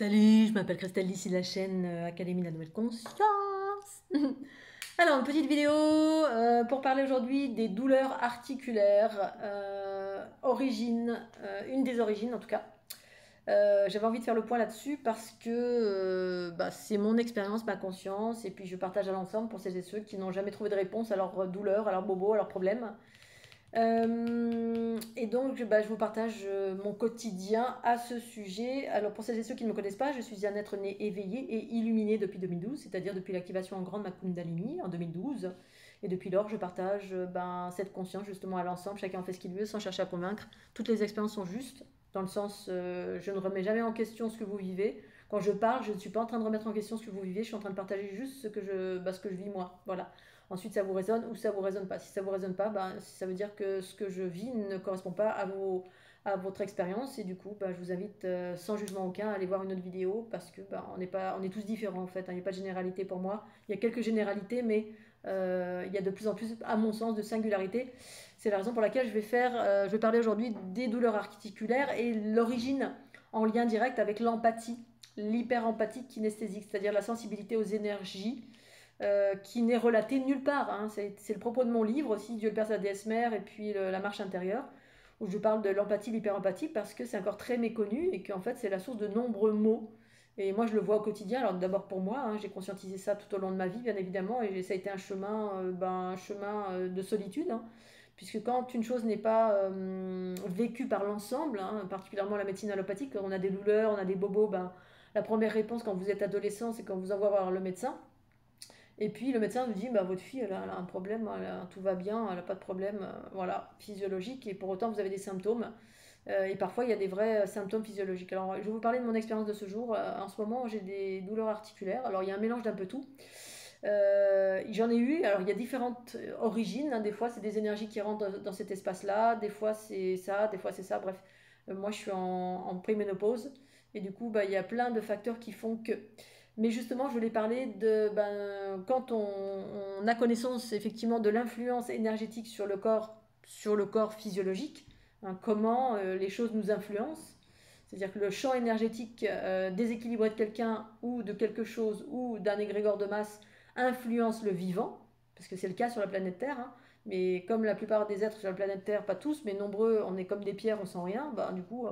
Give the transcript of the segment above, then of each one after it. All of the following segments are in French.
Salut, je m'appelle Christelle, ici de la chaîne Académie de la Nouvelle Conscience. Alors, une petite vidéo pour parler aujourd'hui des douleurs articulaires, une des origines en tout cas. J'avais envie de faire le point là-dessus parce que c'est mon expérience, ma conscience, et puis je partage à l'ensemble pour celles et ceux qui n'ont jamais trouvé de réponse à leurs douleurs, à leurs bobos, à leurs problèmes. Et donc, je vous partage mon quotidien à ce sujet. Alors, pour celles et ceux qui ne me connaissent pas, je suis un être né éveillé et illuminé depuis 2012, c'est-à-dire depuis l'activation en grande de ma Kundalini en 2012. Et depuis lors, je partage cette conscience justement à l'ensemble. Chacun en fait ce qu'il veut sans chercher à convaincre. Toutes les expériences sont justes, dans le sens, je ne remets jamais en question ce que vous vivez. Quand je parle, je ne suis pas en train de remettre en question ce que vous vivez, je suis en train de partager juste ce que je vis moi. Voilà. Ensuite, ça vous résonne ou ça vous résonne pas. Si ça vous résonne pas, ça veut dire que ce que je vis ne correspond pas à votre expérience. Et du coup, je vous invite sans jugement aucun à aller voir une autre vidéo parce que on est tous différents en fait. Il n'y a pas de généralité pour moi. Il y a quelques généralités, mais il y a de plus en plus, à mon sens, de singularité. C'est la raison pour laquelle je vais parler aujourd'hui des douleurs articulaires et l'origine en lien direct avec l'empathie, l'hyper-empathie kinesthésique, c'est-à-dire la sensibilité aux énergies qui n'est relaté nulle part. Hein. C'est le propos de mon livre aussi, Dieu le Père, sa déesse mère, et puis la marche intérieure, où je parle de l'empathie, l'hyper-empathie, parce que c'est encore très méconnu et qu'en fait c'est la source de nombreux maux. Et moi je le vois au quotidien. Alors d'abord pour moi, hein, j'ai conscientisé ça tout au long de ma vie, bien évidemment, et ça a été un chemin, de solitude. Hein, puisque quand une chose n'est pas vécue par l'ensemble, hein, particulièrement la médecine allopathique, quand on a des douleurs, on a des bobos, la première réponse quand vous êtes adolescent, c'est quand vous envoie voir le médecin. Et puis le médecin nous dit votre fille elle a un problème, tout va bien, elle n'a pas de problème voilà, physiologique, et pour autant vous avez des symptômes. Et parfois il y a des vrais symptômes physiologiques. Alors je vais vous parler de mon expérience de ce jour. En ce moment j'ai des douleurs articulaires. Alors il y a un mélange d'un peu tout. J'en ai eu, alors il y a différentes origines. Hein. Des fois c'est des énergies qui rentrent dans cet espace-là, des fois c'est ça, des fois c'est ça. Bref, moi je suis en préménopause et du coup il y a plein de facteurs qui font que. Mais justement, je voulais parler de quand on a connaissance effectivement de l'influence énergétique sur le corps physiologique, hein, comment les choses nous influencent. C'est-à-dire que le champ énergétique déséquilibré de quelqu'un ou de quelque chose ou d'un égrégore de masse influence le vivant, parce que c'est le cas sur la planète Terre. Hein, mais comme la plupart des êtres sur la planète Terre, pas tous, mais nombreux, on est comme des pierres, on sent rien, du coup,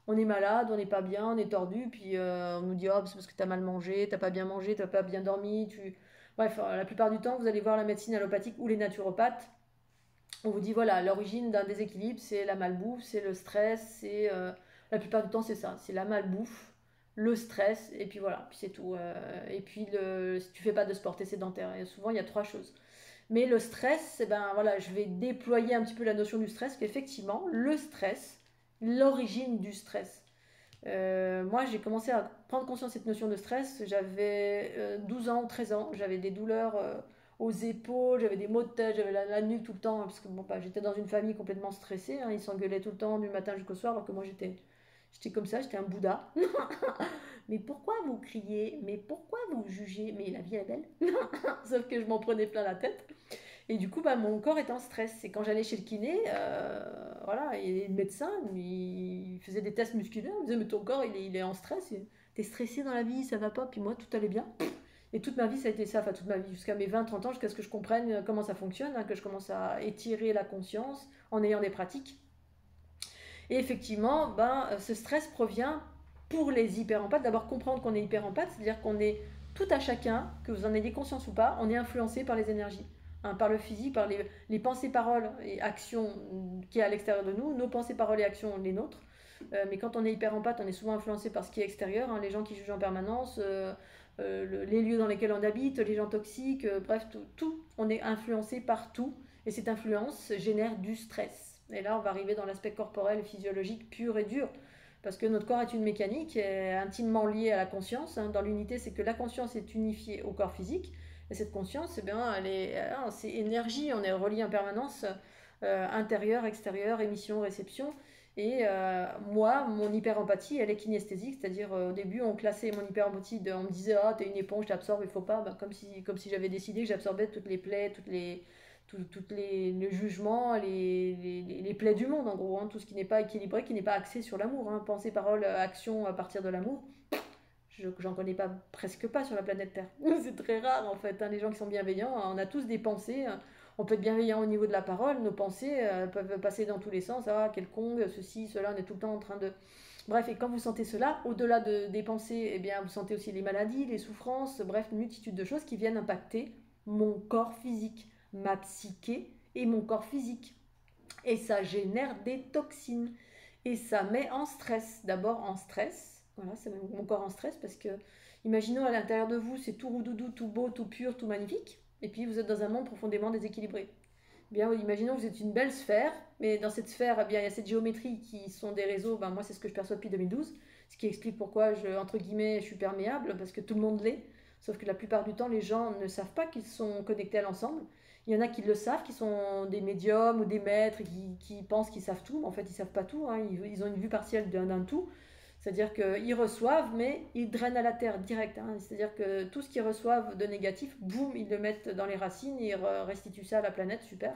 on est malade, on n'est pas bien, on est tordu, puis on nous dit oh, c'est parce que t'as mal mangé, t'as pas bien mangé, t'as pas bien dormi. Bref, la plupart du temps, vous allez voir la médecine allopathique ou les naturopathes. On vous dit voilà, l'origine d'un déséquilibre, c'est la malbouffe, c'est le stress, la plupart du temps, c'est ça, c'est la malbouffe, le stress, et puis voilà, puis c'est tout. Et puis si tu fais pas de sport, t'es sédentaire. Et souvent, il y a trois choses. Mais le stress, voilà, je vais déployer un petit peu la notion du stress, qu'effectivement, le stress, l'origine du stress. Moi, j'ai commencé à prendre conscience de cette notion de stress. J'avais 12 ans ou 13 ans. J'avais des douleurs aux épaules, j'avais des maux de tête, j'avais la nuque tout le temps. Parce que j'étais dans une famille complètement stressée. Hein, ils s'engueulaient tout le temps, du matin jusqu'au soir, alors que moi, j'étais comme ça, j'étais un Bouddha. Mais pourquoi vous criez? Mais pourquoi vous jugez? Mais la vie est belle. Sauf que je m'en prenais plein la tête. Et du coup, mon corps était en stress. Et quand j'allais chez le kiné, voilà, et le médecin, il faisait des tests musculaires. Il me disait, mais ton corps, il est en stress. T'es stressé dans la vie, ça va pas. Puis moi, tout allait bien. Et toute ma vie, ça a été ça. Enfin, toute ma vie, jusqu'à mes 20-30 ans, jusqu'à ce que je comprenne comment ça fonctionne, hein, que je commence à étirer la conscience en ayant des pratiques. Et effectivement, ce stress provient pour les hyperempathes. D'abord, comprendre qu'on est hyperempathe, c'est-à-dire qu'on est tout à chacun, que vous en ayez conscience ou pas, on est influencé par les énergies. Hein, par le physique, par les pensées, paroles et actions qui est à l'extérieur de nous, nos pensées, paroles et actions, les nôtres. Mais quand on est hyperempathe, on est souvent influencé par ce qui est extérieur, hein, les gens qui jugent en permanence, les lieux dans lesquels on habite, les gens toxiques, bref, tout. On est influencé par tout, et cette influence génère du stress. Et là, on va arriver dans l'aspect corporel, physiologique, pur et dur. Parce que notre corps est une mécanique, est intimement liée à la conscience. Hein. Dans l'unité, c'est que la conscience est unifiée au corps physique. Et cette conscience, c'est énergie, on est relié en permanence, intérieur, extérieur, émission, réception. Et moi, mon hyper-empathie, elle est kinesthésique, c'est-à-dire au début, on classait mon hyper-empathie, on me disait « Ah, t'es une éponge, t'absorbes, il faut pas comme si j'avais décidé que j'absorbais toutes les plaies, les jugements, les plaies du monde, en gros, hein, tout ce qui n'est pas équilibré, qui n'est pas axé sur l'amour. Hein, pensée, parole, action à partir de l'amour. J'en connais pas, presque pas sur la planète Terre. C'est très rare en fait, hein, les gens qui sont bienveillants. On a tous des pensées. On peut être bienveillant au niveau de la parole. Nos pensées peuvent passer dans tous les sens. Ah, quel con, ceci, cela. On est tout le temps en train de. Bref, et quand vous sentez cela, au-delà des pensées, eh bien, vous sentez aussi les maladies, les souffrances, bref, une multitude de choses qui viennent impacter mon corps physique, ma psyché et mon corps physique. Et ça génère des toxines. Et ça met en stress. D'abord en stress. Voilà, ça met mon corps en stress parce que, imaginons à l'intérieur de vous, c'est tout roudoudou, tout beau, tout pur, tout magnifique. Et puis vous êtes dans un monde profondément déséquilibré. Bien, imaginons que vous êtes une belle sphère, mais dans cette sphère, eh bien, il y a cette géométrie qui sont des réseaux. Ben, moi, c'est ce que je perçois depuis 2012, ce qui explique pourquoi entre guillemets, je suis perméable, parce que tout le monde l'est. Sauf que la plupart du temps, les gens ne savent pas qu'ils sont connectés à l'ensemble. Il y en a qui le savent, qui sont des médiums ou des maîtres, qui pensent qu'ils savent tout. Mais en fait, ils ne savent pas tout. Hein. Ils ont une vue partielle d'un tout. C'est-à-dire qu'ils reçoivent, mais ils drainent à la terre direct. Hein. C'est-à-dire que tout ce qu'ils reçoivent de négatif, boum, ils le mettent dans les racines et ils restituent ça à la planète, super.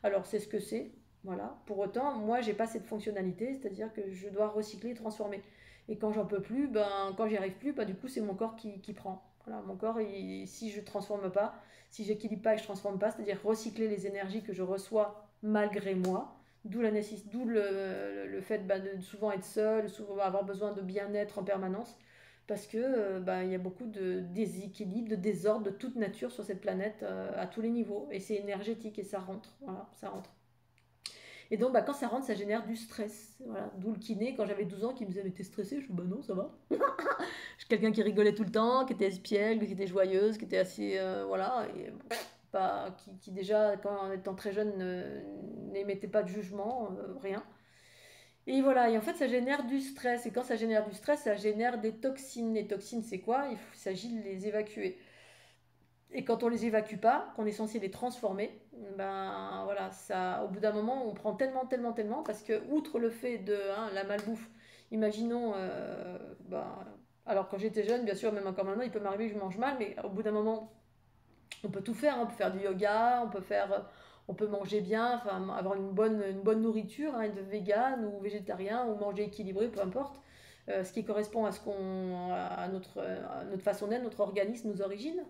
Alors c'est ce que c'est, voilà. Pour autant, moi, j'ai pas cette fonctionnalité, c'est-à-dire que je dois recycler et transformer. Et quand j'en peux plus, quand j'y arrive plus, du coup, c'est mon corps qui prend. Voilà, mon corps, si je transforme pas, si j'équilibre pas et que je transforme pas, c'est-à-dire recycler les énergies que je reçois malgré moi, d'où le fait de souvent être seul, souvent avoir besoin de bien-être en permanence, parce que il y a beaucoup de déséquilibre, de désordre de toute nature sur cette planète à tous les niveaux, et c'est énergétique et ça rentre, voilà, ça rentre. Et donc quand ça rentre, ça génère du stress, voilà. D'où le kiné quand j'avais 12 ans qui me disait mais t'es stressée, je dis bah non ça va. Je suis quelqu'un qui rigolait tout le temps, qui était espiègle, qui était joyeuse, qui était assez voilà, et pas, qui déjà, quand en étant très jeune, n'émettait pas de jugement, rien. Et voilà, et en fait, ça génère du stress. Et quand ça génère du stress, ça génère des toxines. Les toxines, c'est quoi? Il s'agit de les évacuer. Et quand on les évacue pas, qu'on est censé les transformer, ben voilà, ça, au bout d'un moment, on prend tellement, parce que outre le fait de la malbouffe, imaginons, alors quand j'étais jeune, bien sûr, même encore maintenant, il peut m'arriver que je mange mal, mais au bout d'un moment, on peut tout faire, hein. On peut faire du yoga, on peut manger bien, enfin avoir une bonne nourriture, hein, être vegan ou végétarien ou manger équilibré, peu importe. Ce qui correspond à notre façon d'être, notre organisme, nos origines.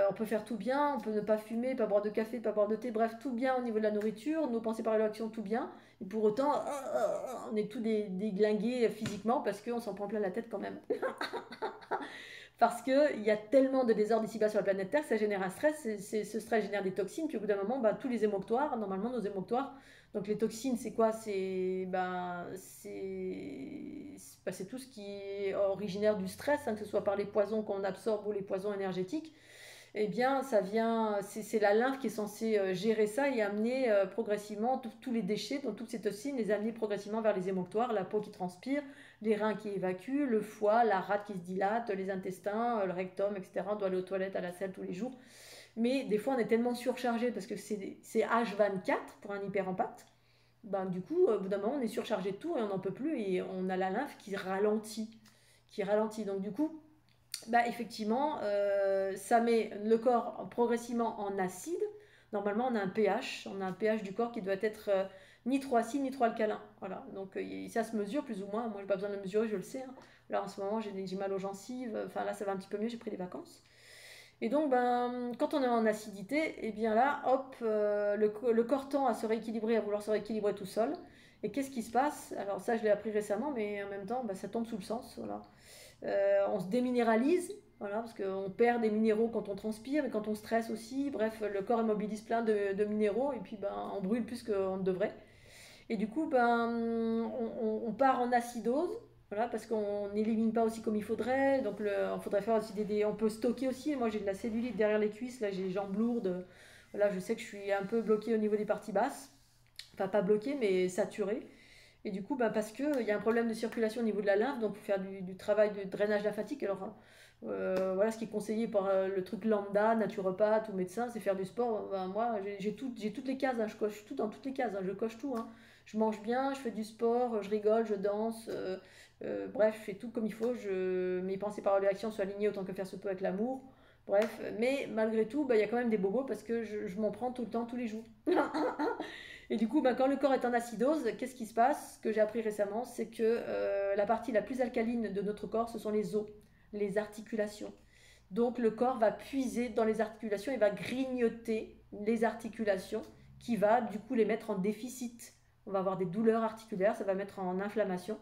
On peut faire tout bien, on peut ne pas fumer, pas boire de café, pas boire de thé, bref, tout bien au niveau de la nourriture, nos pensées par l'action, tout bien. Et pour autant, on est tous déglingués physiquement parce qu'on s'en prend plein la tête quand même. Parce qu'il y a tellement de désordre ici-bas sur la planète Terre que ça génère un stress, ce stress génère des toxines, puis au bout d'un moment, tous les émonctoires, normalement nos émonctoires, donc les toxines c'est quoi? C'est tout ce qui est originaire du stress, hein, que ce soit par les poisons qu'on absorbe ou les poisons énergétiques. Eh bien, c'est la lymphe qui est censée gérer ça et amener progressivement tous les déchets, donc toutes ces toxines, les amener progressivement vers les émonctoires, la peau qui transpire, les reins qui évacuent, le foie, la rate qui se dilate, les intestins, le rectum, etc. On doit aller aux toilettes, à la selle tous les jours. Mais des fois, on est tellement surchargé parce que c'est H24 pour un hyperempathe. Du coup, au bout d'un moment, on est surchargé de tout et on n'en peut plus et on a la lymphe qui ralentit. Qui ralentit. Donc, du coup, effectivement, ça met le corps progressivement en acide. Normalement, on a un pH du corps qui doit être ni trop acide ni trop alcalin. Voilà, donc ça se mesure plus ou moins. Moi, j'ai pas besoin de le mesurer, je le sais. Hein. Là, en ce moment, j'ai mal aux gencives. Enfin, là, ça va un petit peu mieux, j'ai pris des vacances. Et donc, quand on est en acidité, et bien là, hop, le corps tend à se rééquilibrer, à vouloir se rééquilibrer tout seul. Et qu'est-ce qui se passe? Alors ça, je l'ai appris récemment, mais en même temps, ça tombe sous le sens. Voilà. On se déminéralise, voilà, parce qu'on perd des minéraux quand on transpire, mais quand on stresse aussi. Bref, le corps immobilise plein de minéraux, et puis on brûle plus qu'on ne devrait. Et du coup, on part en acidose, voilà, parce qu'on n'élimine pas aussi comme il faudrait. Donc, il faudrait faire aussi on peut stocker aussi. Moi, j'ai de la cellulite derrière les cuisses, là, j'ai les jambes lourdes. Voilà, je sais que je suis un peu bloquée au niveau des parties basses. Enfin, pas bloquée, mais saturée. Et du coup, parce qu'il y a un problème de circulation au niveau de la lymphe, donc il faut faire du travail de drainage lymphatique. Alors, voilà, ce qui est conseillé par le truc lambda, naturopathe ou médecin, c'est faire du sport. Moi, j'ai toutes les cases, hein, je coche tout dans toutes les cases, hein, je coche tout. Hein. Je mange bien, je fais du sport, je rigole, je danse, bref, je fais tout comme il faut. Mes pensées, paroles et actions sont alignées autant que faire se peut avec l'amour. Bref, mais malgré tout, il y a quand même des bobos parce que je m'en prends tout le temps, tous les jours. Et du coup, quand le corps est en acidose, qu'est-ce qui se passe? Ce que j'ai appris récemment, c'est que la partie la plus alcaline de notre corps, ce sont les os. les articulations. Donc le corps va puiser dans les articulations et va grignoter les articulations qui va du coup les mettre en déficit. On va avoir des douleurs articulaires, ça va mettre en inflammation.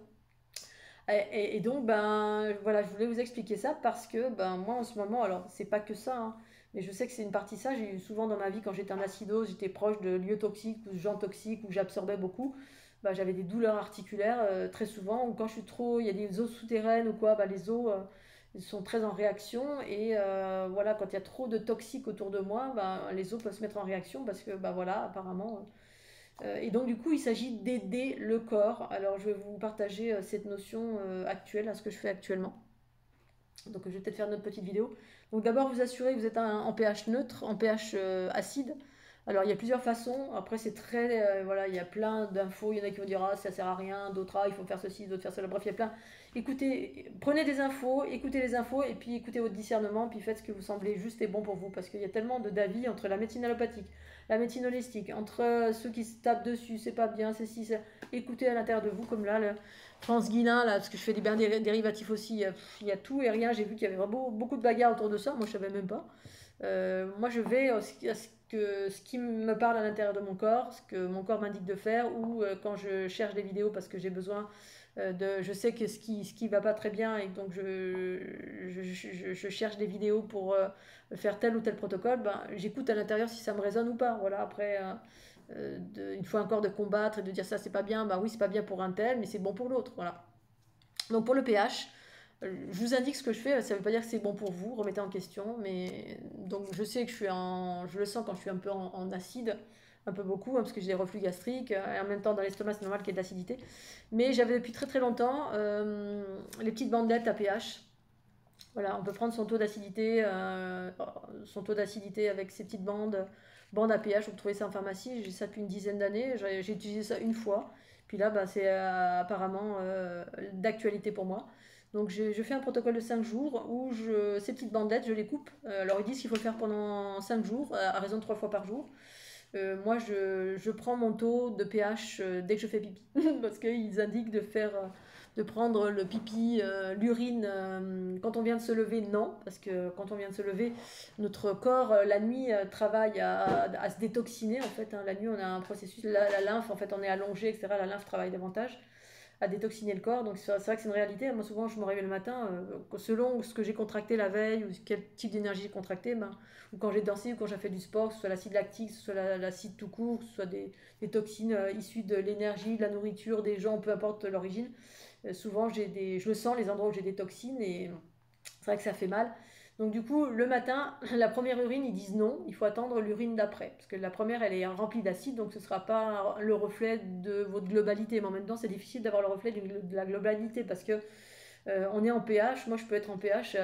Et donc, ben voilà, je voulais vous expliquer ça parce que ben, moi en ce moment, alors c'est pas que ça, hein, mais je sais que c'est une partie de ça. J'ai eu souvent dans ma vie, quand j'étais en acidose, j'étais proche de lieux toxiques ou de gens toxiques où j'absorbais beaucoup. Ben, j'avais des douleurs articulaires très souvent, ou quand je suis trop, il y a des os souterraines ou quoi, ben, les os sont très en réaction. Et voilà, quand il y a trop de toxiques autour de moi, ben, les os peuvent se mettre en réaction parce que ben, voilà, apparemment. Et donc du coup, il s'agit d'aider le corps. Alors je vais vous partager cette notion actuelle, à ce que je fais actuellement. Donc je vais peut-être faire une autre petite vidéo. Donc d'abord, vous assurez que vous êtes en pH neutre, en pH acide. Alors il y a plusieurs façons. Après c'est très voilà, il y a plein d'infos. Il y en a qui vont dire ah ça sert à rien, d'autres ah il faut faire ceci, d'autres faire cela. Bref, il y a plein. Écoutez, prenez des infos, écoutez les infos et puis écoutez votre discernement, puis faites ce que vous semblez juste et bon pour vous, parce qu'il y a tellement de d'avis entre la médecine allopathique, la médecine holistique, entre ceux qui se tapent dessus, c'est pas bien, c'est si, écoutez à l'intérieur de vous, comme là, le France Guilin, là, parce que je fais des bains dérivatifs aussi, il y a tout et rien, j'ai vu qu'il y avait vraiment beaucoup de bagarres autour de ça, moi je savais même pas. Moi je vais à ce qui me parle à l'intérieur de mon corps, ce que mon corps m'indique de faire, ou quand je cherche des vidéos parce que j'ai besoin je sais que ce qui va pas très bien et donc je cherche des vidéos pour faire tel ou tel protocole, ben, j'écoute à l'intérieur si ça me résonne ou pas. Voilà, après, une fois encore de combattre et de dire ça c'est pas bien, bah oui c'est pas bien pour un tel, mais c'est bon pour l'autre. Voilà. Donc pour le pH, je vous indique ce que je fais, ça veut pas dire que c'est bon pour vous, remettez en question, mais donc je sais que je le sens quand je suis un peu en acide, un peu beaucoup, hein, parce que j'ai des reflux gastriques, et en même temps dans l'estomac c'est normal qu'il y ait de l'acidité. Mais j'avais depuis très très longtemps les petites bandelettes à pH. Voilà, on peut prendre son taux d'acidité avec ces petites bandes à pH. Vous trouvez ça en pharmacie. J'ai ça depuis une dizaine d'années. J'ai utilisé ça une fois. Puis là, bah, c'est apparemment d'actualité pour moi. Donc je fais un protocole de 5 jours où ces petites bandelettes, je les coupe. Alors ils disent qu'il faut le faire pendant 5 jours, à raison de 3 fois par jour. Moi, je prends mon taux de pH dès que je fais pipi. Parce qu'ils indiquent de prendre le pipi, l'urine quand on vient de se lever, non. Parce que quand on vient de se lever, notre corps, la nuit, travaille à se détoxiner. En fait, hein. La nuit, on a un processus, la lymphe, en fait, on est allongé, etc. La lymphe travaille davantage à détoxiner le corps. Donc c'est vrai que c'est une réalité. Moi souvent je me réveille le matin, selon ce que j'ai contracté la veille ou quel type d'énergie j'ai contracté, ben, ou quand j'ai dansé ou quand j'ai fait du sport, que ce soit l'acide lactique, que ce soit l'acide tout court, que ce soit des toxines issues de l'énergie, de la nourriture, des gens, peu importe l'origine. Souvent je le sens les endroits où j'ai des toxines et c'est vrai que ça fait mal. Donc du coup, le matin, la première urine, ils disent non, il faut attendre l'urine d'après. Parce que la première, elle est remplie d'acide, donc ce ne sera pas le reflet de votre globalité. Mais en même temps, c'est difficile d'avoir le reflet de la globalité parce que on est en pH. Moi, je peux être en pH,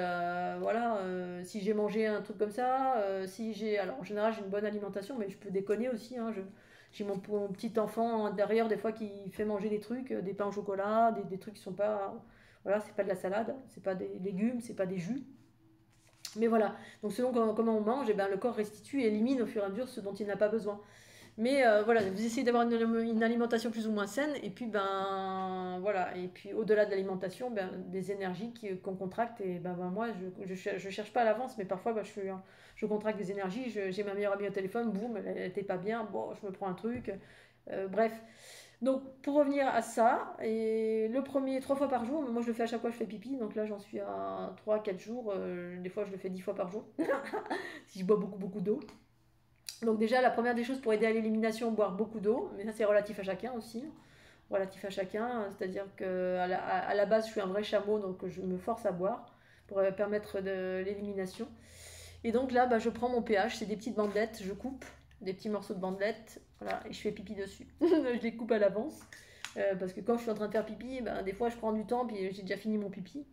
voilà, si j'ai mangé un truc comme ça, si j'ai... Alors en général, j'ai une bonne alimentation, mais je peux déconner aussi. Hein, j'ai mon petit enfant derrière, des fois, qui fait manger des trucs, des pains au chocolat, des trucs qui sont pas... Voilà, c'est pas de la salade, c'est pas des légumes, c'est pas des jus. Mais voilà, donc selon comment on mange, eh ben, le corps restitue et élimine au fur et à mesure ce dont il n'a pas besoin. Mais voilà, vous essayez d'avoir une alimentation plus ou moins saine, et puis ben voilà, et puis au-delà de l'alimentation, ben, des énergies qu'on contracte, et ben moi je cherche pas à l'avance, mais parfois ben, je contracte des énergies, j'ai ma meilleure amie au téléphone, boum, elle était pas bien, bon, je me prends un truc, bref. Donc pour revenir à ça, et le premier 3 fois par jour, moi je le fais à chaque fois que je fais pipi, donc là j'en suis à 3 4 jours, des fois je le fais 10 fois par jour, si je bois beaucoup beaucoup d'eau. Donc déjà la première des choses pour aider à l'élimination, boire beaucoup d'eau, mais ça c'est relatif à chacun aussi, relatif à chacun, c'est-à-dire que à la base je suis un vrai chameau, donc je me force à boire pour permettre de l'élimination. Et donc là, bah, je prends mon pH, c'est des petites bandelettes, je coupe des petits morceaux de bandelettes, voilà, et je fais pipi dessus. Je les coupe à l'avance. Parce que quand je suis en train de faire pipi, ben, des fois je prends du temps, puis j'ai déjà fini mon pipi.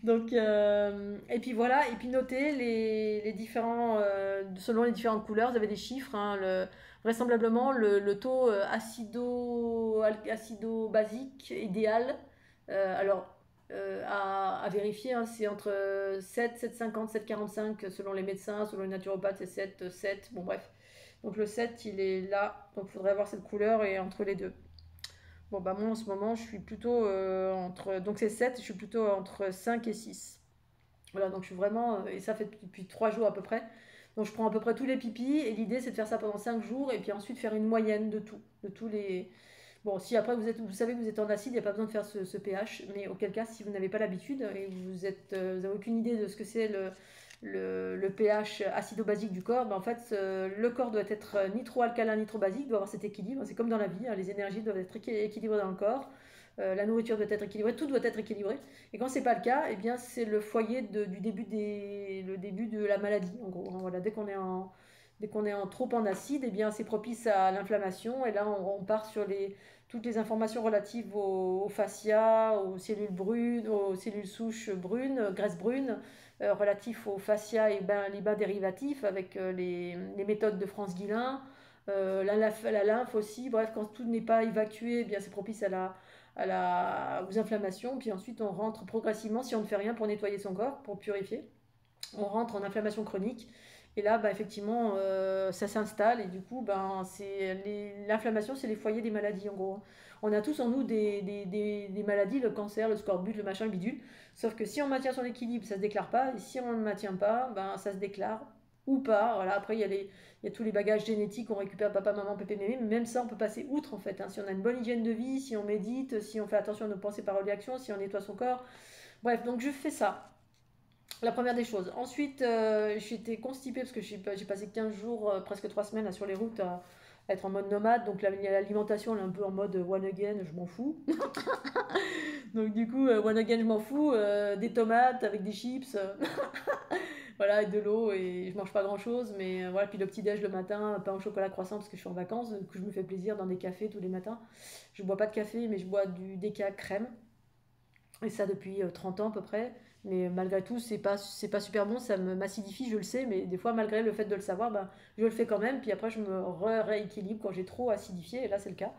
Donc, et puis voilà, et puis notez les différents, selon les différentes couleurs, vous avez des chiffres, hein, vraisemblablement le taux acido-basique idéal. Alors, à vérifier, hein, c'est entre 7, 7,50, 7,45 selon les médecins, selon les naturopathes, c'est 7, 7, bon bref. Donc le 7, il est là, donc il faudrait avoir cette couleur et entre les deux. Bon, bah moi en ce moment, je suis plutôt entre. Donc c'est 7, je suis plutôt entre 5 et 6. Voilà, donc je suis vraiment. Et ça fait depuis 3 jours à peu près. Donc je prends à peu près tous les pipis. Et l'idée, c'est de faire ça pendant 5 jours. Et puis ensuite faire une moyenne de tout. De tous les. Bon, si après vous savez que vous êtes en acide, il n'y a pas besoin de faire ce pH. Mais auquel cas, si vous n'avez pas l'habitude et que vous n'avez aucune idée de ce que c'est le pH acido-basique du corps, ben en fait, le corps doit être ni trop alcalin ni trop basique, doit avoir cet équilibre. C'est comme dans la vie, hein, les énergies doivent être équilibrées dans le corps, la nourriture doit être équilibrée, tout doit être équilibré. Et quand c'est pas le cas, eh bien c'est le foyer du début le début de la maladie, en gros. Hein. Voilà, dès qu'on est en trop en acide, eh bien c'est propice à l'inflammation. Et là, on part sur toutes les informations relatives au fascia, aux cellules brunes, aux cellules souches brunes, graisses brunes, relatifs au fascia et ben, les bas dérivatifs avec les méthodes de France Guillain, la lymphe aussi. Bref, quand tout n'est pas évacué, eh bien c'est propice aux inflammations. Puis ensuite, on rentre progressivement, si on ne fait rien pour nettoyer son corps, pour purifier, on rentre en inflammation chronique. Et là, bah, effectivement, ça s'installe et du coup, ben, l'inflammation, c'est les foyers des maladies en gros. On a tous en nous des maladies, le cancer, le scorbut, le machin, le bidule. Sauf que si on maintient son équilibre, ça ne se déclare pas. Et si on ne le maintient pas, ben, ça se déclare ou pas. Voilà. Après, il y a tous les bagages génétiques qu'on récupère papa, maman, pépé, mémé. Mais même ça, on peut passer outre en fait. Hein. Si on a une bonne hygiène de vie, si on médite, si on fait attention à nos pensées, paroles et actions, si on nettoie son corps. Bref, donc je fais ça. La première des choses. Ensuite, j'étais constipée parce que j'ai passé 15 jours, presque 3 semaines là, sur les routes à être en mode nomade. Donc l'alimentation, elle est un peu en mode one again, je m'en fous. Donc du coup, one again, je m'en fous. Des tomates avec des chips, voilà, et de l'eau. Et je mange pas grand-chose. Mais voilà, puis le petit-déj le matin, pain au chocolat croissant parce que je suis en vacances. Du coup, je me fais plaisir dans des cafés tous les matins. Je bois pas de café, mais je bois du déca crème. Et ça depuis 30 ans à peu près. Mais malgré tout, c'est pas super bon, ça m'acidifie, je le sais, mais des fois, malgré le fait de le savoir, ben, je le fais quand même. Puis après, je me rééquilibre quand j'ai trop acidifié, et là, c'est le cas.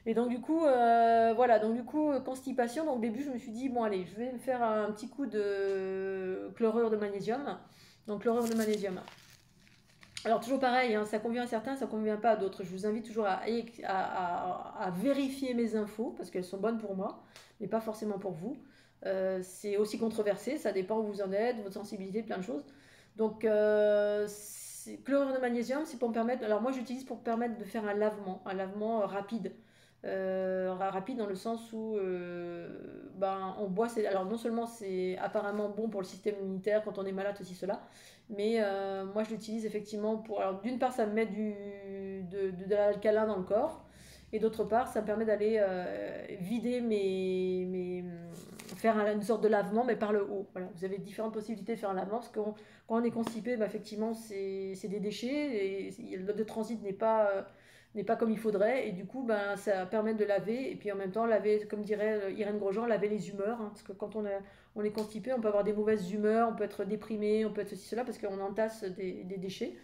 Et donc, du coup, voilà, donc du coup, constipation. Donc, au début, je me suis dit, bon, allez, je vais me faire un petit coup de chlorure de magnésium. Donc, chlorure de magnésium. Alors, toujours pareil, hein, ça convient à certains, ça convient pas à d'autres. Je vous invite toujours à vérifier mes infos, parce qu'elles sont bonnes pour moi, mais pas forcément pour vous. C'est aussi controversé, ça dépend où vous en êtes, votre sensibilité, plein de choses. Donc, chlorure de magnésium, c'est pour me permettre. Alors, moi, j'utilise pour me permettre de faire un lavement rapide. Rapide dans le sens où ben, on boit. Alors, non seulement c'est apparemment bon pour le système immunitaire quand on est malade, aussi cela, mais moi, je l'utilise effectivement pour. Alors, d'une part, ça me met de l'alcalin dans le corps. Et d'autre part, ça me permet d'aller vider faire une sorte de lavement, mais par le haut. Voilà. Vous avez différentes possibilités de faire un lavement, parce que quand on est constipé, bah, effectivement, c'est des déchets, et le mode de transit n'est pas comme il faudrait, et du coup, ben, ça permet de laver, et puis en même temps, laver, comme dirait Irène Grosjean, laver les humeurs, hein, parce que quand on est constipé, on peut avoir des mauvaises humeurs, on peut être déprimé, on peut être ceci, cela, parce qu'on entasse des déchets.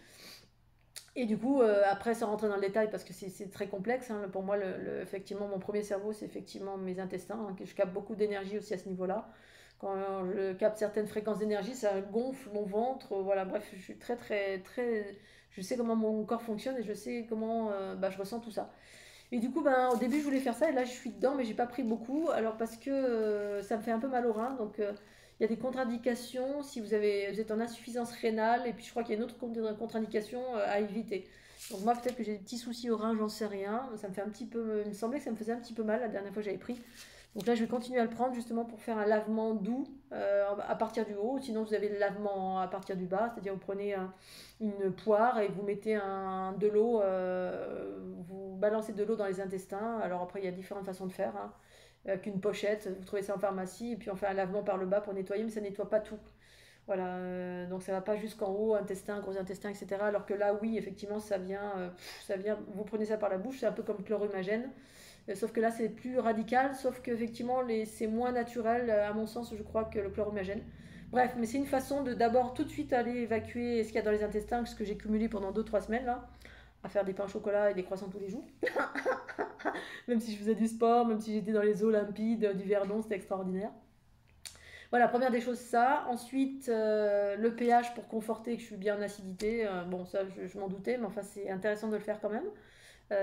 Et du coup, après, sans rentrer dans le détail, parce que c'est très complexe, hein, pour moi, effectivement, mon premier cerveau, c'est effectivement mes intestins, hein, que je capte beaucoup d'énergie aussi à ce niveau-là. Quand je capte certaines fréquences d'énergie, ça gonfle mon ventre. Voilà, bref, je suis très, très, très. Je sais comment mon corps fonctionne et je sais comment bah, je ressens tout ça. Et du coup, ben, au début, je voulais faire ça et là, je suis dedans, mais j'ai pas pris beaucoup. Alors, parce que ça me fait un peu mal au rein. Donc, il y a des contre-indications si vous êtes en insuffisance rénale. Et puis, je crois qu'il y a une autre contre-indication à éviter. Donc, moi, peut-être que j'ai des petits soucis au rein, j'en sais rien. Ça me fait un petit peu. Il me semblait que ça me faisait un petit peu mal la dernière fois que j'avais pris. Donc là, je vais continuer à le prendre justement pour faire un lavement doux à partir du haut. Sinon, vous avez le lavement à partir du bas, c'est-à-dire vous prenez une poire et vous mettez de l'eau, vous balancez de l'eau dans les intestins. Alors après, il y a différentes façons de faire. Hein. Avec une pochette, vous trouvez ça en pharmacie, et puis on fait un lavement par le bas pour nettoyer, mais ça nettoie pas tout. Voilà, donc ça va pas jusqu'en haut, intestin, gros intestin, etc. Alors que là, oui, effectivement, ça vient, vous prenez ça par la bouche, c'est un peu comme chlorumagène. Sauf que là, c'est plus radical, sauf qu'effectivement, c'est moins naturel, à mon sens, je crois, que le chloromagène. Bref, mais c'est une façon de d'abord tout de suite aller évacuer ce qu'il y a dans les intestins, ce que j'ai cumulé pendant 2 3 semaines, là, à faire des pains au chocolat et des croissants tous les jours. Même si je faisais du sport, même si j'étais dans les eaux limpides du Verdon, c'était extraordinaire. Voilà, première des choses, ça. Ensuite, le pH pour conforter que je suis bien en acidité. Bon, ça, je m'en doutais, mais enfin, c'est intéressant de le faire quand même.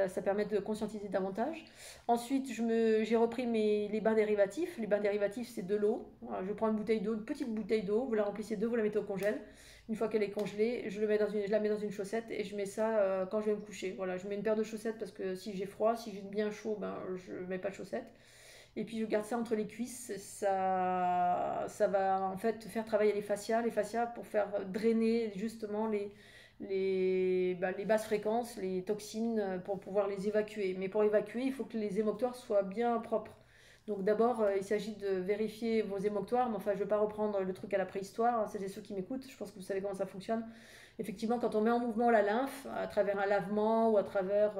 Ça permet de conscientiser davantage. Ensuite, j'ai repris les bains dérivatifs. Les bains dérivatifs, c'est de l'eau. Voilà, je prends une bouteille d'eau, une petite bouteille d'eau, vous la remplissez d'eau, vous la mettez au congèle. Une fois qu'elle est congelée, je la mets dans une chaussette et je mets ça quand je vais me coucher. Voilà, je mets une paire de chaussettes parce que si j'ai froid, si j'ai bien chaud, ben, je ne mets pas de chaussettes. Et puis je garde ça entre les cuisses. Ça va en fait faire travailler les fascias pour faire drainer justement les basses fréquences, les toxines pour pouvoir les évacuer. Mais pour évacuer, il faut que les émoctoires soient bien propres. Donc d'abord, il s'agit de vérifier vos émoctoires, mais enfin je ne vais pas reprendre le truc à la préhistoire, c'est ceux qui m'écoutent, je pense que vous savez comment ça fonctionne. Effectivement, quand on met en mouvement la lymphe, à travers un lavement ou à travers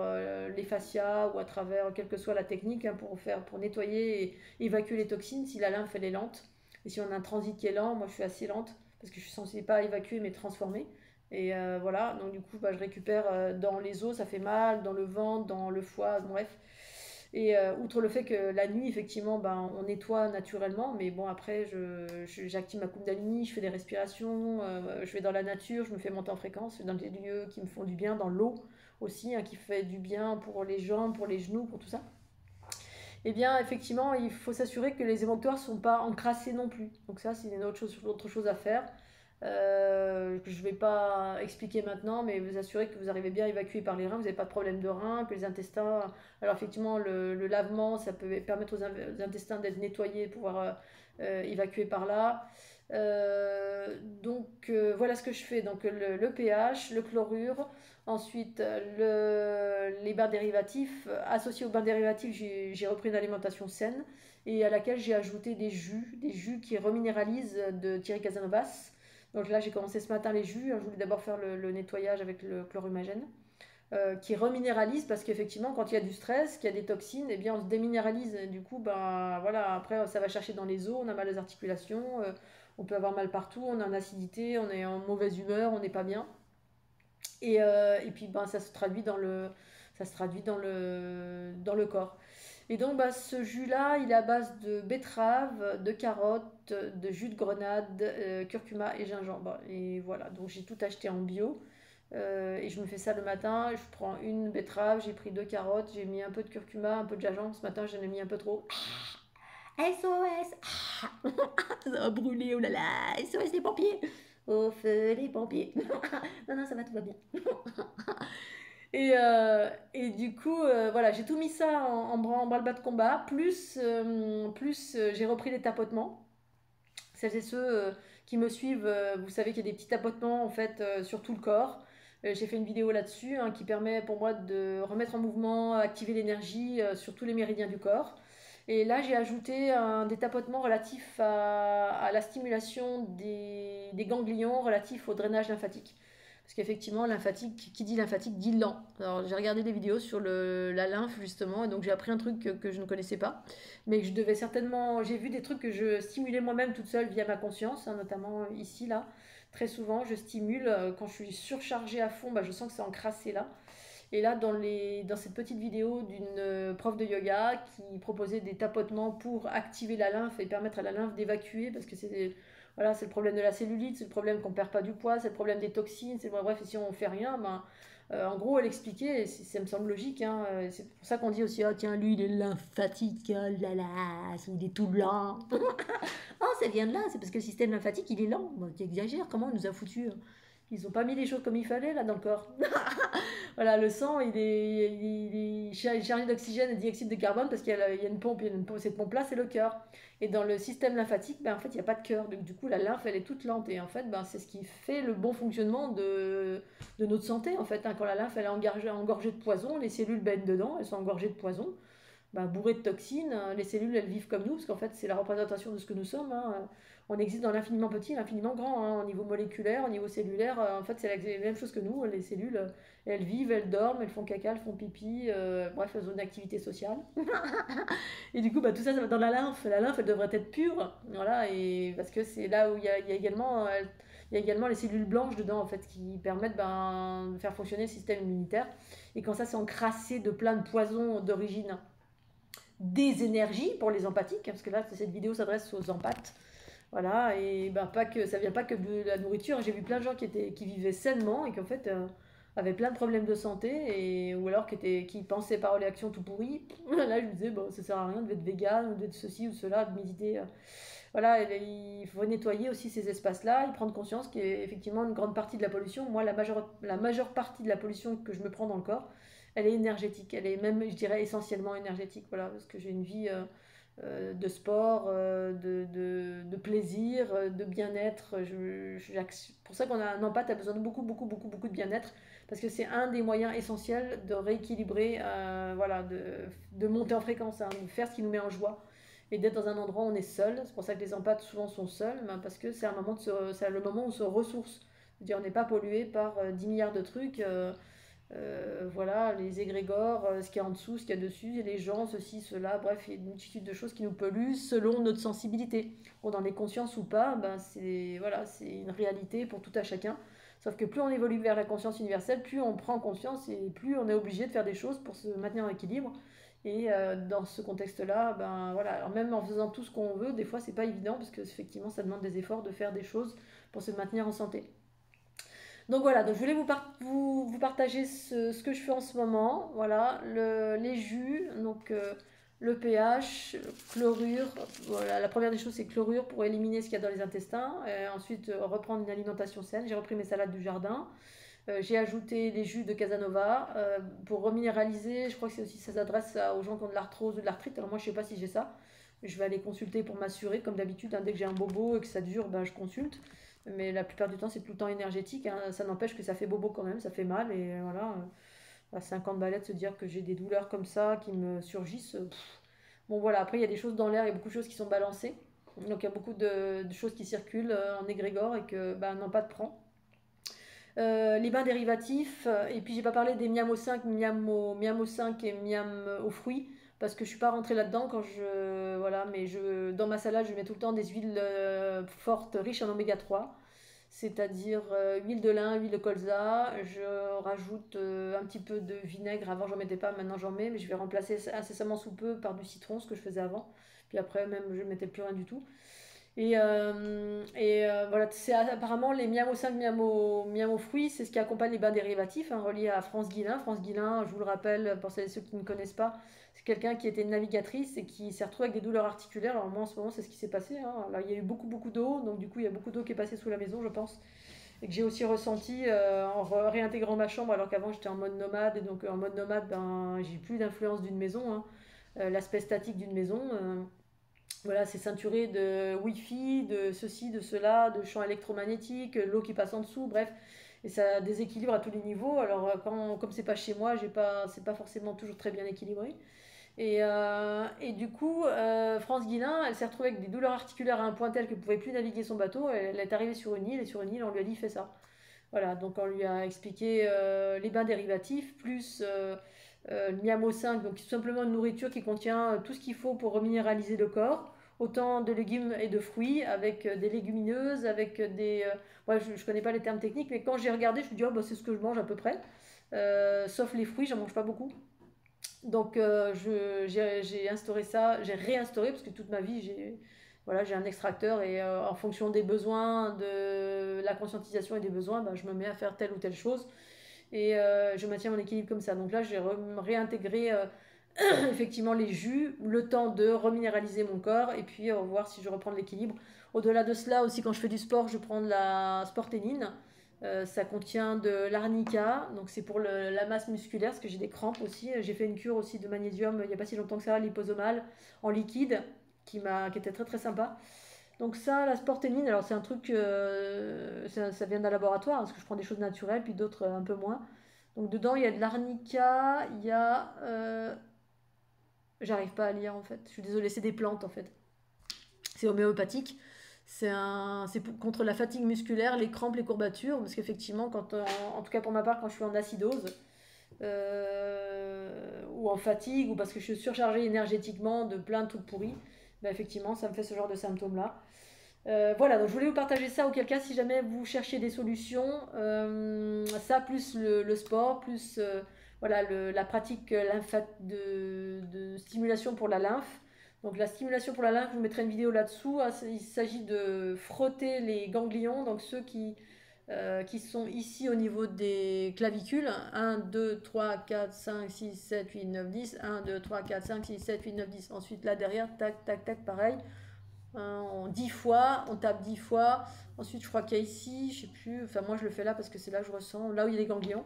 les fascias ou à travers quelle que soit la technique hein, pour nettoyer et évacuer les toxines, si la lymphe elle est lente, et si on a un transit qui est lent, moi je suis assez lente, parce que je suis censée pas évacuer mais transformer. Et voilà, donc du coup bah, je récupère dans les os, ça fait mal, dans le ventre, dans le foie, bref. Et outre le fait que la nuit, effectivement, ben, on nettoie naturellement, mais bon, après, j'active ma Kundalini, je fais des respirations, je vais dans la nature, je me fais monter en fréquence, dans des lieux qui me font du bien, dans l'eau aussi, hein, qui fait du bien pour les jambes, pour les genoux, pour tout ça. Eh bien, effectivement, il faut s'assurer que les émonctoires ne sont pas encrassés non plus. Donc ça, c'est une autre chose à faire. Que je ne vais pas expliquer maintenant, mais vous assurer que vous arrivez bien à évacuer par les reins, vous n'avez pas de problème de reins, que les intestins... Alors effectivement, le lavement, ça peut permettre aux intestins d'être nettoyés, pouvoir évacuer par là. Voilà ce que je fais. Donc le pH, le chlorure, ensuite les bains dérivatifs. Associés aux bains dérivatifs, j'ai repris une alimentation saine et à laquelle j'ai ajouté des jus qui reminéralisent de Thierry Casanovas. Donc là, j'ai commencé ce matin les jus. Je voulais d'abord faire le nettoyage avec le chlorumagène, qui reminéralise parce qu'effectivement, quand il y a du stress, qu'il y a des toxines, eh bien, on se déminéralise. Et du coup, ben, voilà, après, ça va chercher dans les os, on a mal aux articulations, on peut avoir mal partout, on a une acidité, on est en mauvaise humeur, on n'est pas bien. Et puis, ben, ça se traduit dans le corps. Et donc, bah, ce jus-là, il est à base de betterave, de carottes, de jus de grenade, curcuma et gingembre. Et voilà, donc j'ai tout acheté en bio. Et je me fais ça le matin. Je prends une betterave, j'ai pris deux carottes, j'ai mis un peu de curcuma, un peu de gingembre. Ce matin, j'en ai mis un peu trop. SOS Ça va brûler, oh là là SOS les pompiers Au feu les pompiers Non, non, ça va, tout va bien. Et du coup, voilà, j'ai tout mis ça en bas de combat, plus j'ai repris les tapotements. Celles et ceux qui me suivent, vous savez qu'il y a des petits tapotements en fait sur tout le corps. J'ai fait une vidéo là-dessus hein, qui permet pour moi de remettre en mouvement, activer l'énergie sur tous les méridiens du corps. Et là, j'ai ajouté des tapotements relatifs à la stimulation des ganglions relatifs au drainage lymphatique. Parce qu'effectivement, lymphatique, qui dit lymphatique dit lent. Alors, j'ai regardé des vidéos sur la lymphe, justement, et donc j'ai appris un truc que je ne connaissais pas. Mais que je devais certainement. J'ai vu des trucs que je stimulais moi-même toute seule via ma conscience, hein, notamment ici, là. Très souvent, je stimule. Quand je suis surchargée à fond, bah, je sens que c'est encrassé là. Et là, dans cette petite vidéo d'une prof de yoga qui proposait des tapotements pour activer la lymphe et permettre à la lymphe d'évacuer, parce que voilà, c'est le problème de la cellulite, c'est le problème qu'on perd pas du poids, c'est le problème des toxines, bref, si on fait rien, ben, en gros, elle expliquait, et ça me semble logique, hein, c'est pour ça qu'on dit aussi, ah tiens, lui, il est lymphatique, oh là là, il est tout lent. Oh, ça vient de là, c'est parce que le système lymphatique, il est lent. Bon, tu exagères, comment on nous a foutu ils ont pas mis les choses comme il fallait là dans le corps. Voilà, le sang, il est chargé d'oxygène et de dioxyde de carbone parce qu'il y a une pompe, cette pompe-là, c'est le cœur. Et dans le système lymphatique, ben, en fait, il n'y a pas de cœur. Donc, du coup, la lymphe, elle est toute lente. Et en fait, ben, c'est ce qui fait le bon fonctionnement de notre santé. En fait, hein. Quand la lymphe, elle est engorgée de poison, les cellules baignent dedans, elles sont engorgées de poison, ben, bourrées de toxines. Les cellules, elles vivent comme nous, parce qu'en fait, c'est la représentation de ce que nous sommes. Hein. On existe dans l'infiniment petit, l'infiniment grand, hein, au niveau moléculaire, au niveau cellulaire. En fait, c'est la même chose que nous. Les cellules, elles vivent, elles dorment, elles font caca, elles font pipi. Bref, elles ont une activité sociale. Et du coup, bah, tout ça, ça va dans la lymphe. La lymphe, elle devrait être pure. Voilà, et parce que c'est là où il y a également les cellules blanches dedans, en fait, qui permettent ben, de faire fonctionner le système immunitaire. Et quand ça, c'est encrassé de plein de poisons d'origine des énergies pour les empathiques, parce que là, cette vidéo s'adresse aux empathes. Voilà, et ben pas que ça vient pas que de la nourriture. J'ai vu plein de gens qui vivaient sainement et qu'en fait, avaient plein de problèmes de santé, ou alors qui pensaient paroles et actions tout pourries. Là, je me disais, bon, ça sert à rien d'être vegan, ou d'être ceci ou cela, de méditer. Voilà, il faut nettoyer aussi ces espaces-là et prendre conscience qu'effectivement, une grande partie de la pollution, moi, la majeure partie de la pollution que je me prends dans le corps, elle est énergétique. Elle est même, je dirais, essentiellement énergétique. Voilà, parce que j'ai une vie de sport, de plaisir, de bien-être. Pour ça qu'on a un empath a besoin de beaucoup, beaucoup, beaucoup, beaucoup de bien-être, parce que c'est un des moyens essentiels de rééquilibrer, voilà, de monter en fréquence, hein, de faire ce qui nous met en joie et d'être dans un endroit où on est seul. C'est pour ça que les empathes souvent sont seuls, parce que c'est le moment où on se ressource. C'est-à-dire on n'est pas pollué par 10 milliards de trucs. Voilà, les égrégores, ce qu'il y a en dessous, ce qu'il y a dessus, les gens, ceci, cela, bref, il y a une multitude de choses qui nous polluent selon notre sensibilité. On en est conscience ou pas, ben voilà, c'est une réalité pour tout à chacun. Sauf que plus on évolue vers la conscience universelle, plus on prend conscience et plus on est obligé de faire des choses pour se maintenir en équilibre. Et dans ce contexte-là, ben voilà, alors même en faisant tout ce qu'on veut, des fois c'est pas évident parce que effectivement ça demande des efforts de faire des choses pour se maintenir en santé. Donc voilà, donc je voulais vous partager ce que je fais en ce moment. Voilà, les jus, donc le pH, chlorure. Voilà, la première des choses c'est chlorure pour éliminer ce qu'il y a dans les intestins. Et ensuite reprendre une alimentation saine. J'ai repris mes salades du jardin. J'ai ajouté les jus de Casanova pour reminéraliser. Je crois que c'est aussi ça s'adresse aux gens qui ont de l'arthrose ou de l'arthrite. Alors moi je sais pas si j'ai ça. Je vais aller consulter pour m'assurer, comme d'habitude, hein, dès que j'ai un bobo et que ça dure, ben, je consulte. Mais la plupart du temps, c'est tout le temps énergétique, hein. Ça n'empêche que ça fait bobo quand même, ça fait mal. Et voilà, à 50 balais de se dire que j'ai des douleurs comme ça qui me surgissent. Bon voilà, après il y a des choses dans l'air, il y a beaucoup de choses qui sont balancées. Donc il y a beaucoup de choses qui circulent en égrégore et que ben, non pas de prend. Les bains dérivatifs, et puis j'ai pas parlé des miam au 5, miam au 5 et miam aux fruits, parce que je suis pas rentrée là-dedans voilà, mais dans ma salade, je mets tout le temps des huiles fortes, riches en oméga 3, c'est-à-dire huile de lin, huile de colza. Je rajoute un petit peu de vinaigre. Avant, j'en mettais pas, maintenant j'en mets, mais je vais remplacer incessamment sous peu par du citron, ce que je faisais avant. Puis après, même, je mettais plus rien du tout. Voilà, c'est apparemment les miam au 5, miam au fruits, c'est ce qui accompagne les bains dérivatifs, hein, relié à France Guilin. France Guilin, je vous le rappelle, pour celles et ceux qui ne connaissent pas, c'est quelqu'un qui était navigatrice et qui s'est retrouvée avec des douleurs articulaires. Alors moi en ce moment c'est ce qui s'est passé, hein. Là, il y a eu beaucoup beaucoup d'eau, donc du coup il y a beaucoup d'eau qui est passée sous la maison je pense. Et que j'ai aussi ressenti en réintégrant ma chambre alors qu'avant j'étais en mode nomade. Et donc en mode nomade, ben, j'ai plus d'influence d'une maison, hein. L'aspect statique d'une maison. Voilà, c'est ceinturé de Wi-Fi, de ceci, de cela, de champs électromagnétiques, l'eau qui passe en dessous, bref. Et ça déséquilibre à tous les niveaux. Alors, comme c'est pas chez moi, c'est pas forcément toujours très bien équilibré. Et du coup, France Guilin, elle s'est retrouvée avec des douleurs articulaires à un point tel qu'elle ne pouvait plus naviguer son bateau. Elle est arrivée sur une île, et sur une île, on lui a dit fais ça. Voilà, donc on lui a expliqué les bains dérivatifs, plus le Miamo 5, donc tout simplement une nourriture qui contient tout ce qu'il faut pour reminéraliser le corps, autant de légumes et de fruits, avec des légumineuses, avec des... ouais, je ne connais pas les termes techniques, mais quand j'ai regardé, je me suis dit, oh, bah, c'est ce que je mange à peu près. Sauf les fruits, j'en mange pas beaucoup. Donc j'ai instauré ça, j'ai réinstauré, parce que toute ma vie, voilà, j'ai un extracteur et en fonction des besoins, de la conscientisation et des besoins, bah, je me mets à faire telle ou telle chose et je maintiens mon équilibre comme ça. Donc là, j'ai réintégré effectivement les jus, le temps de reminéraliser mon corps et puis voir si je reprends de l'équilibre. Au-delà de cela, aussi quand je fais du sport, je prends de la sporténine. Ça contient de l'arnica, donc c'est pour la masse musculaire, parce que j'ai des crampes aussi. J'ai fait une cure aussi de magnésium il n'y a pas si longtemps que ça, liposomale, en liquide, qui était très très sympa. Donc ça, la sporténine, alors c'est un truc, ça vient d'un laboratoire, hein, parce que je prends des choses naturelles, puis d'autres un peu moins. Donc dedans, il y a de l'arnica, il y a... j'arrive pas à lire en fait, je suis désolée, c'est des plantes en fait. C'est homéopathique. C'est contre la fatigue musculaire, les crampes, les courbatures, parce qu'effectivement, en tout cas pour ma part, quand je suis en acidose, ou en fatigue, ou parce que je suis surchargée énergétiquement de plein de trucs pourris, ben effectivement, ça me fait ce genre de symptômes-là. Voilà, donc je voulais vous partager ça, auquel cas, si jamais vous cherchez des solutions, ça plus le sport, plus voilà, la pratique de stimulation pour la lymphe. Donc la stimulation pour la lymphe, je vous mettrai une vidéo là-dessous. Il s'agit de frotter les ganglions, donc ceux qui qui sont ici au niveau des clavicules. 1, 2, 3, 4, 5, 6, 7, 8, 9, 10. 1, 2, 3, 4, 5, 6, 7, 8, 9, 10. Ensuite, là derrière, tac, tac, tac, pareil. 10 fois, on tape 10 fois. Ensuite, je crois qu'il y a ici, je sais plus, enfin moi je le fais là parce que c'est là que je ressens, là où il y a les ganglions.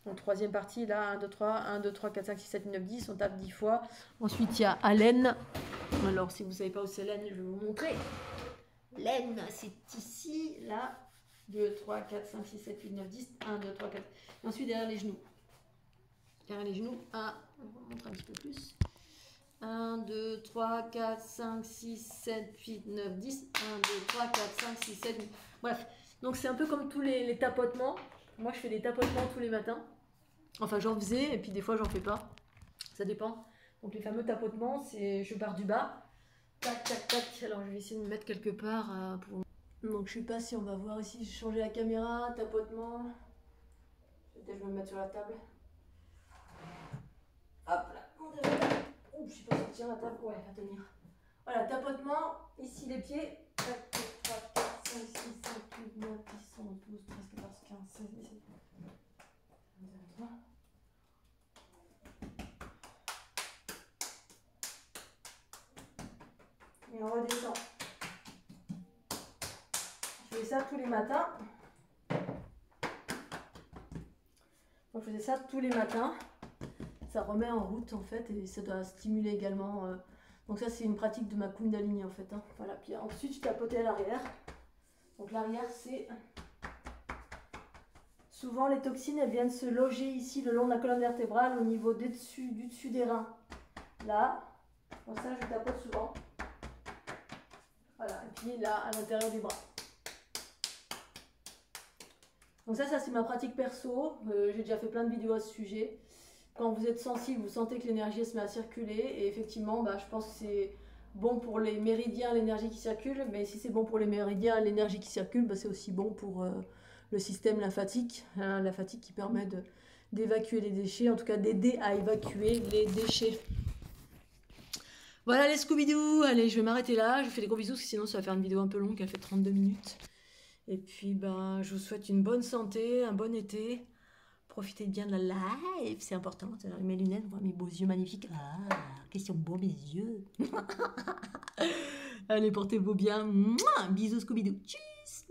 Donc troisième partie, là, 1, 2, 3, 1, 2, 3, 4, 5, 6, 7, 8, 9, 10, on tape 10 fois. Ensuite, il y a haleine. Alors, si vous ne savez pas où c'est l'aine, je vais vous montrer. L'aine, c'est ici, là. 2, 3, 4, 5, 6, 7, 8, 9, 10. 1, 2, 3, 4. Et ensuite, derrière les genoux. Derrière les genoux, on va montrer un petit peu plus. 1, 2, 3, 4, 5, 6, 7, 8, 9, 10. 1, 2, 3, 4, 5, 6, 7, 8. Bref, donc c'est un peu comme tous les tapotements. Moi, je fais des tapotements tous les matins. Enfin, j'en faisais, et puis des fois, j'en fais pas. Ça dépend. Donc, les fameux tapotements, c'est je pars du bas. Tac, tac, tac. Alors, je vais essayer de me mettre quelque part pour... Donc, je sais pas si on va voir ici. J'ai changé la caméra, tapotement. Peut-être je vais me mettre sur la table. Hop là. Je sais pas si tient la table. Ouais, elle va tenir. Voilà, tapotement. Ici, les pieds. Tac, 3, 4, 5, 6, 7, 8, 9, 10, 11, 12, 13, 14, 15, 16, 17, 23. Et on redescend. Je fais ça tous les matins. Donc je faisais ça tous les matins. Ça remet en route en fait et ça doit stimuler également. Donc ça c'est une pratique de ma Kundalini en fait. Hein. Voilà. Puis ensuite je tapotais à l'arrière. Donc l'arrière c'est... Souvent les toxines elles viennent se loger ici le long de la colonne vertébrale au niveau du dessus des reins. Là. Donc ça je tapote souvent. Voilà. Et puis là à l'intérieur des bras. Donc ça c'est ma pratique perso. J'ai déjà fait plein de vidéos à ce sujet. Quand vous êtes sensible, vous sentez que l'énergie se met à circuler. Et effectivement, je pense que c'est bon pour les méridiens, l'énergie qui circule. Mais si c'est bon pour les méridiens, l'énergie qui circule, c'est aussi bon pour le système lymphatique. Hein, lymphatique qui permet d'évacuer les déchets, en tout cas d'aider à évacuer les déchets. Voilà les Scooby-Doo. Allez, je vais m'arrêter là. Je vous fais des gros bisous, parce que sinon ça va faire une vidéo un peu longue, elle fait 32 minutes. Et puis, je vous souhaite une bonne santé, un bon été. Profitez bien de la live, c'est important. Mes lunettes, voir mes beaux yeux magnifiques. Ah, question beaux mes yeux. Allez, portez-vous bien. Mouah, bisous Scooby-Doo. Tchuss.